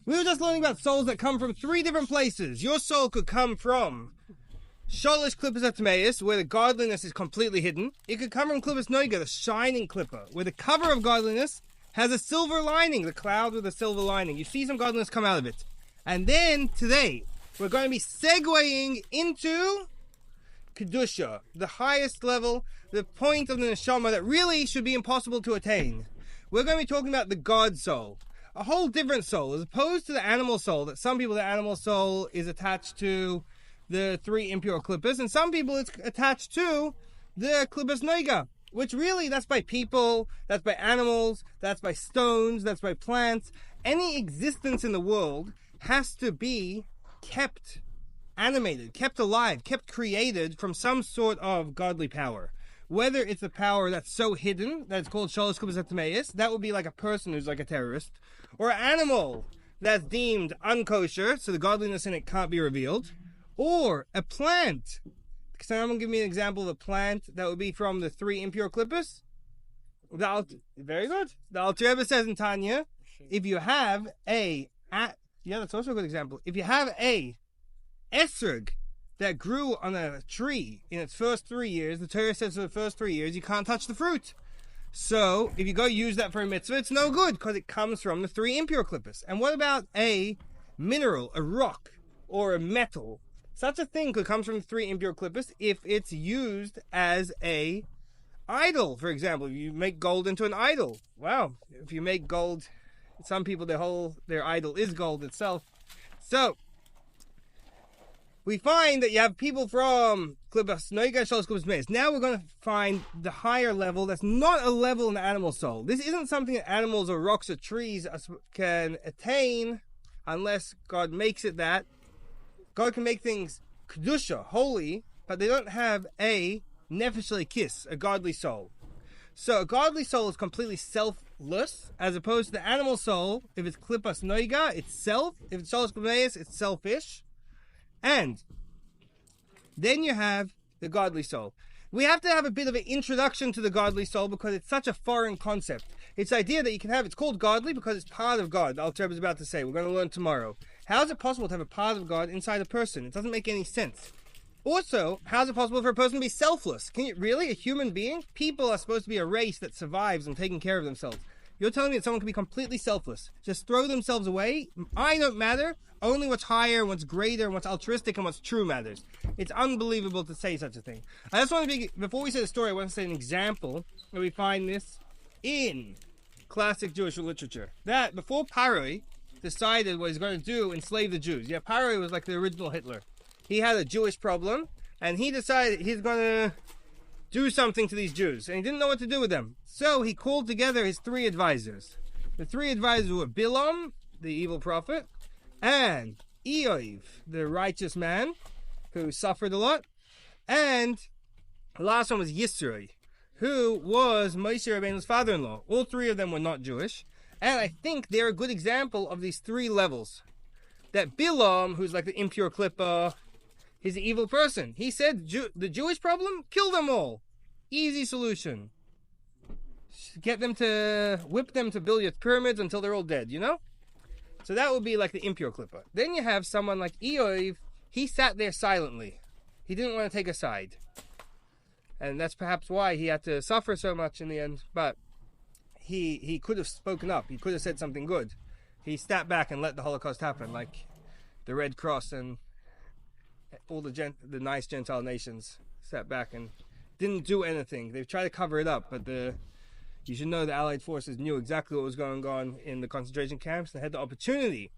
We were just learning about souls that come from 3 different places. Your soul could come from Sholish Klippas Atmeis, where the godliness is completely hidden. It could come from Klippas Noiga, the shining Klippa, where the cover of godliness has a silver lining, the cloud with a silver lining. You see some godliness come out of it. And then, today, we're going to be segueing into Kedusha, the highest level, the point of the neshama that really should be impossible to attain. We're going to be talking about the God soul. A whole different soul, as opposed to the animal soul, that some people, the animal soul is attached to the 3 impure klippas, and some people it's attached to the klippas noiga, which really, that's by people, that's by animals, that's by stones, that's by plants. Any existence in the world has to be kept animated, kept alive, kept created from some sort of godly power. Whether it's a power that's so hidden that it's called Shalosh Klippas Atmeis, that would be like a person who's like a terrorist, or an animal that's deemed unkosher, so the godliness in it can't be revealed, or a plant. Can someone give me an example of a plant that would be from the 3 impure klippas? Very good. The Alter Rebbe says in Tanya, if you have that's also a good example. If you have a esrog that grew on a tree in its first 3 years, the Torah says for the first 3 years, you can't touch the fruit. So, if you go use that for a mitzvah, it's no good, because it comes from the 3 impure klippas. And what about a mineral, a rock, or a metal? Such a thing could come from the 3 impure klippas if it's used as a idol. For example, if you make gold into an idol. Wow, if you make gold, some people, their idol is gold itself. So, we find that you have people from Klippas Noiga, Shalosh Klippas Atmeis. Now we're going to find the higher level that's not a level in the animal soul. This isn't something that animals or rocks or trees can attain unless God makes it that. God can make things Kedusha, holy, but they don't have a nefesh lekis, a godly soul. So a godly soul is completely selfless, as opposed to the animal soul. If it's Klippas Noiga, it's self. If it's Shalosh Klippas Atmeis, it's selfish. And then you have the godly soul. We have to have a bit of an introduction to the godly soul because it's such a foreign concept. It's the idea that you can have, it's called godly because it's part of God. The Alter Rebbe is about to say, we're going to learn tomorrow. How is it possible to have a part of God inside a person? It doesn't make any sense. Also, how is it possible for a person to be selfless? Can you really? A human being? People are supposed to be a race that survives and taking care of themselves. You're telling me that someone can be completely selfless, just throw themselves away? I don't matter. Only what's higher, what's greater, what's altruistic, and what's true matters. It's unbelievable to say such a thing. I just want to before we say the story, I want to say an example where we find this in classic Jewish literature. That before Paroi decided what he's going to do, enslave the Jews. Yeah, Paroi was like the original Hitler. He had a Jewish problem, and he decided he's going to do something to these Jews, and he didn't know what to do with them. So he called together his 3 advisors. The 3 advisors were Bilam, the evil prophet, and Eoiv, the righteous man, who suffered a lot, and the last one was Yisroi, who was Moshe Rabbeinu's father-in-law. All 3 of them were not Jewish, and I think they're a good example of these 3 levels. That Bilam, who's like the impure klippa, he's an evil person. He said, the Jewish problem? Kill them all. Easy solution. Whip them to build your pyramids until they're all dead, you know? So that would be like the impure klippa. Then you have someone like Eoiv. He sat there silently. He didn't want to take a side. And that's perhaps why he had to suffer so much in the end. But he could have spoken up. He could have said something good. He stepped back and let the Holocaust happen, like the Red Cross and all the nice Gentile nations stepped back and didn't do anything. They've tried to cover it up, but you should know the Allied forces knew exactly what was going on in the concentration camps. They had the opportunity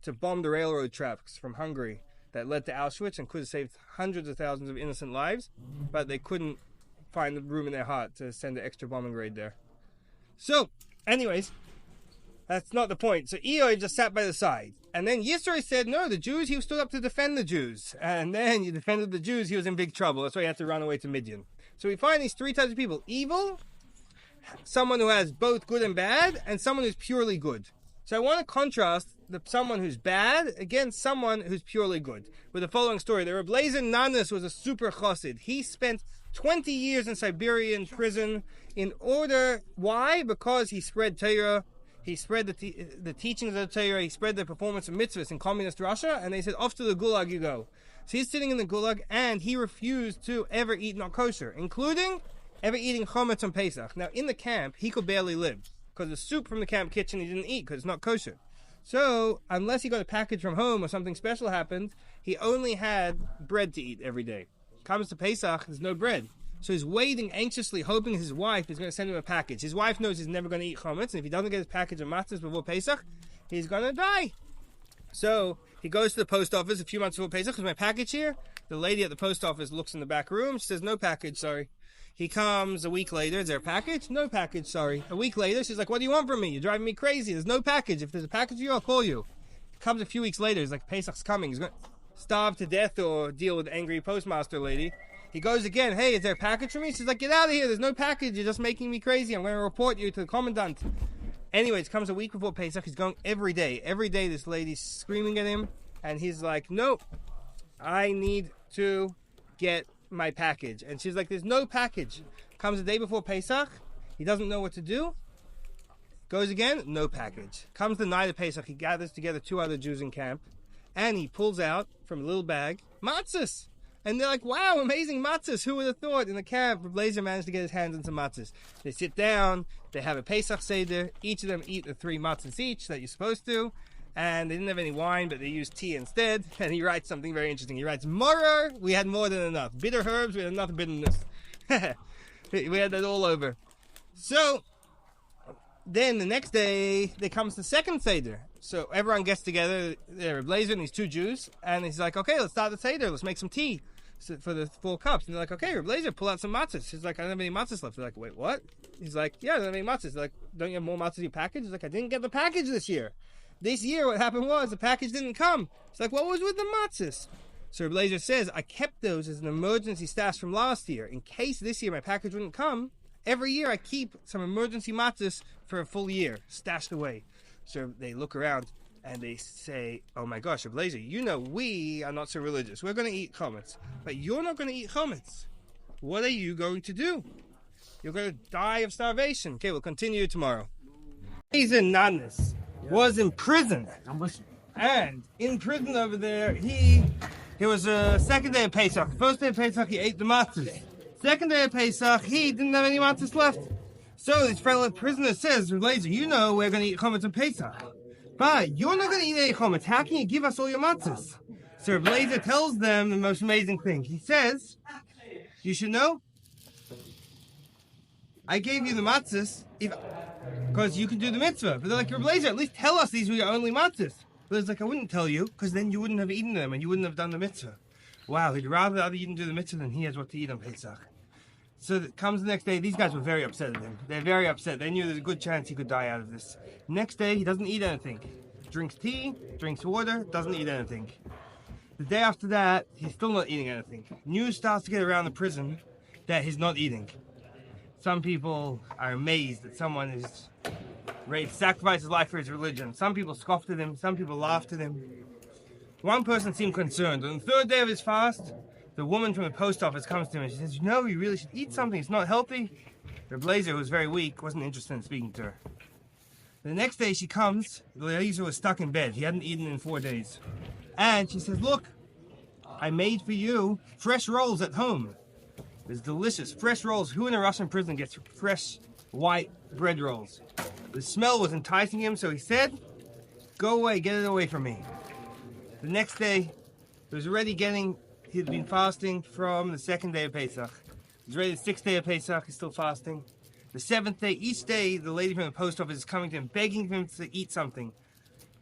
to bomb the railroad tracks from Hungary that led to Auschwitz and could have saved hundreds of thousands of innocent lives, but they couldn't find the room in their heart to send an extra bombing raid there. So, anyways, that's not the point. So Eoy just sat by the side. And then Yisroi said, no, the Jews, he stood up to defend the Jews. And then he defended the Jews, he was in big trouble. That's why he had to run away to Midian. So we find these 3 types of people. Evil, someone who has both good and bad, and someone who's purely good. So I want to contrast someone who's bad against someone who's purely good. With the following story, the Rebbe Lezer Nanas was a super chassid. He spent 20 years in Siberian prison in order, why? Because he spread Torah. he spread the teachings of the Torah, he spread the performance of mitzvahs in communist Russia, and they said, off to the Gulag you go. So he's sitting in the Gulag, and he refused to ever eat not kosher, including ever eating chometz on Pesach. Now, in the camp, he could barely live, because the soup from the camp kitchen he didn't eat, because it's not kosher. So, unless he got a package from home or something special happened, he only had bread to eat every day. Comes to Pesach, there's no bread. So he's waiting anxiously, hoping his wife is going to send him a package. His wife knows he's never going to eat chometz, and if he doesn't get his package of matzahs before Pesach, he's going to die. So he goes to the post office a few months before Pesach. Is my package here? The lady at the post office looks in the back room. She says, no package, sorry. He comes a week later. Is there a package? No package, sorry. A week later, she's like, what do you want from me? You're driving me crazy. There's no package. If there's a package for you, I'll call you. Comes a few weeks later. He's like, Pesach's coming. He's going to starve to death or deal with angry postmaster lady. He goes again, hey, is there a package for me? She's like, get out of here, there's no package, you're just making me crazy, I'm going to report you to the commandant. Anyways, comes a week before Pesach, he's going every day this lady's screaming at him, and he's like, no, I need to get my package. And she's like, there's no package. Comes the day before Pesach, he doesn't know what to do, goes again, no package. Comes the night of Pesach, he gathers together 2 other Jews in camp, and he pulls out from a little bag, matzahs. And they're like, wow, amazing matzahs. Who would have thought? In the camp, Blazer managed to get his hands on some matzahs. They sit down, they have a Pesach Seder. Each of them eat the 3 matzahs each that you're supposed to. And they didn't have any wine, but they used tea instead. And he writes something very interesting. He writes, Morer, we had more than enough. Bitter herbs, we had enough bitterness. We had that all over. So, then the next day, there comes the second Seder. So everyone gets together, they're Blazer and these 2 Jews, and he's like, okay, let's start the Seder, let's make some tea for the 4 cups. And they're like, okay, Blazer, pull out some matzahs. He's like, I don't have any matzahs left. They're like, wait, what? He's like, yeah, I don't have any matzahs. They're like, don't you have more matzahs in your package? He's like, I didn't get the package this year. This year, what happened was, the package didn't come. He's like, what was with the matzahs? So Blazer says, I kept those as an emergency stash from last year. In case this year my package wouldn't come, every year I keep some emergency matzahs for a full year, stashed away. So they look around and they say, oh my gosh, Blazer, you know we are not so religious. We're going to eat chometz, but you're not going to eat chometz. What are you going to do? You're going to die of starvation. Okay, we'll continue tomorrow. Blazer Nanas was in prison. And in prison over there, it was a second day of Pesach. First day of Pesach, he ate the matzahs. Second day of Pesach, he didn't have any matzahs left. So this fellow prisoner says, Blazer, you know we're going to eat chometz on Pesach. But you're not going to eat any chometz. How can you give us all your matzahs? So Blazer tells them the most amazing thing. He says, you should know, I gave you the matzahs because you can do the mitzvah. But they're like, Blazer, at least tell us these were your only matzahs. Blazer's like, I wouldn't tell you, because then you wouldn't have eaten them and you wouldn't have done the mitzvah. Wow, he'd rather the other didn't do the mitzvah than he has what to eat on Pesach. So it comes the next day, these guys were very upset at him. They're very upset. They knew there's a good chance he could die out of this. Next day, he doesn't eat anything. Drinks tea, drinks water, doesn't eat anything. The day after that, he's still not eating anything. News starts to get around the prison that he's not eating. Some people are amazed that someone is ready to sacrifice his life for his religion. Some people scoffed at him, some people laughed at him. One person seemed concerned. On the 3rd day of his fast, the woman from the post office comes to him and she says, you know, you really should eat something. It's not healthy. The Blazer, who was very weak, wasn't interested in speaking to her. The next day she comes, the Blazer was stuck in bed. He hadn't eaten in 4 days. And she says, look, I made for you fresh rolls at home. It's delicious. Fresh rolls. Who in a Russian prison gets fresh white bread rolls? The smell was enticing him, so he said, go away, get it away from me. The next day, he was already he'd been fasting from the 2nd day of Pesach. He's ready the 6th day of Pesach, he's still fasting. The 7th day, each day, the lady from the post office is coming to him, begging him to eat something.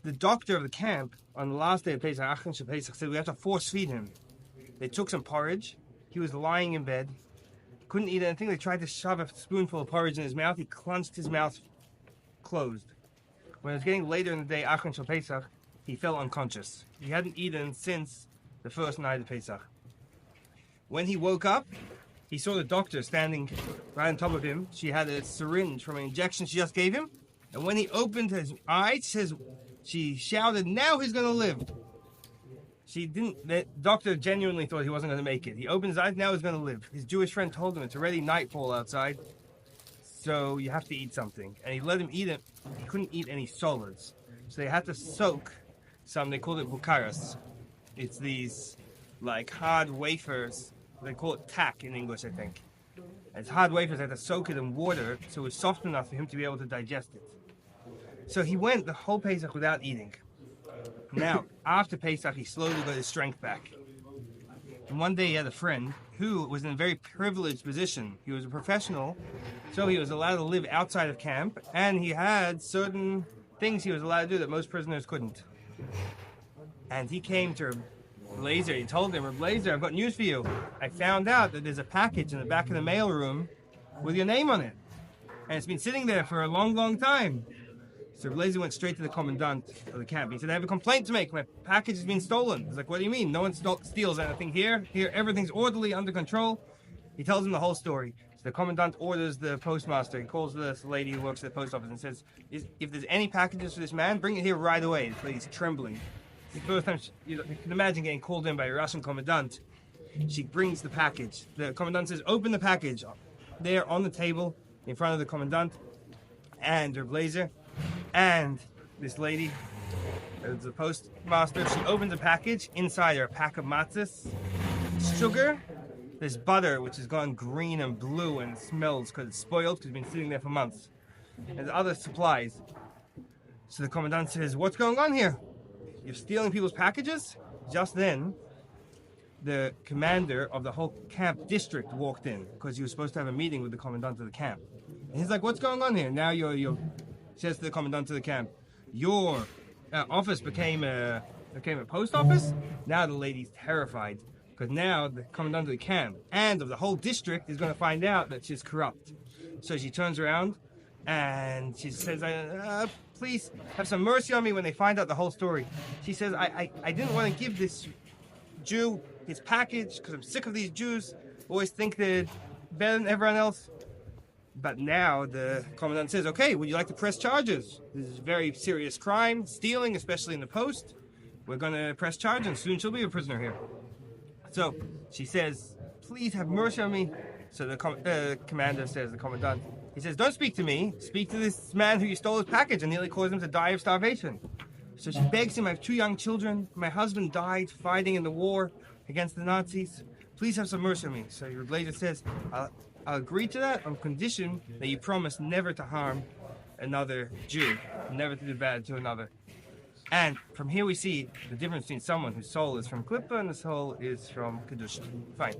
The doctor of the camp, on the last day of Pesach, harshest Pesach, said we have to force feed him. They took some porridge. He was lying in bed. Couldn't eat anything. They tried to shove a spoonful of porridge in his mouth. He clenched his mouth closed. When it was getting later in the day, harshest Pesach, he fell unconscious. He hadn't eaten since the first night of Pesach. When he woke up, he saw the doctor standing right on top of him. She had a syringe from an injection she just gave him. And when he opened his eyes, she shouted, now he's going to live. The doctor genuinely thought he wasn't going to make it. He opened his eyes, now he's going to live. His Jewish friend told him it's already nightfall outside. so you have to eat something. And he let him eat it. He couldn't eat any solids. So they had to soak some, they called it bukaras. It's these like hard wafers. They call it tack in English, I think. And it's hard wafers, they had to soak it in water so it was soft enough for him to be able to digest it. So he went the whole Pesach without eating. Now, after Pesach, he slowly got his strength back. And one day he had a friend who was in a very privileged position. He was a professional, so he was allowed to live outside of camp, and he had certain things he was allowed to do that most prisoners couldn't. And he came to Blazer, he told him, Blazer, I've got news for you. I found out that there's a package in the back of the mail room with your name on it. And it's been sitting there for a long, long time. So Blazer went straight to the commandant of the camp. He said, I have a complaint to make. My package has been stolen. He's like, what do you mean? No one steals anything here. Here, everything's orderly, under control. He tells him the whole story. So the commandant orders the postmaster. He calls this lady who works at the post office and says, if there's any packages for this man, bring it here right away. This lady's trembling. The first time, you can imagine getting called in by a Russian commandant. She brings the package. The commandant says, open the package. There on the table, in front of the commandant and her Blazer. And this lady, the postmaster, she opens a package. Inside are a pack of matzahs, sugar, there's butter, which has gone green and blue and smells because it's spoiled because it's been sitting there for months. And there's other supplies. So the commandant says, what's going on here? You're stealing people's packages? Just then, the commander of the whole camp district walked in because he was supposed to have a meeting with the commandant of the camp. And he's like, what's going on here? Now says to the commandant of the camp, your office became a post office? Now the lady's terrified because now the commandant of the camp and of the whole district is going to find out that she's corrupt. So she turns around and she says, please have some mercy on me when they find out the whole story. She says, I didn't want to give this Jew his package because I'm sick of these Jews who always think they're better than everyone else. But now the commandant says, okay, would you like to press charges? This is a very serious crime, stealing, especially in the post. We're going to press charges and soon she'll be a prisoner here. So she says, please have mercy on me. So the commander says, the commandant, he says, don't speak to me. Speak to this man who you stole his package and nearly caused him to die of starvation. So she begs him, I have 2 young children. My husband died fighting in the war against the Nazis. Please have some mercy on me. So your Blazer says, I'll agree to that on condition that you promise never to harm another Jew, never to do bad to another. And from here we see the difference between someone whose soul is from Klippa and the soul is from Kedusha. Fine.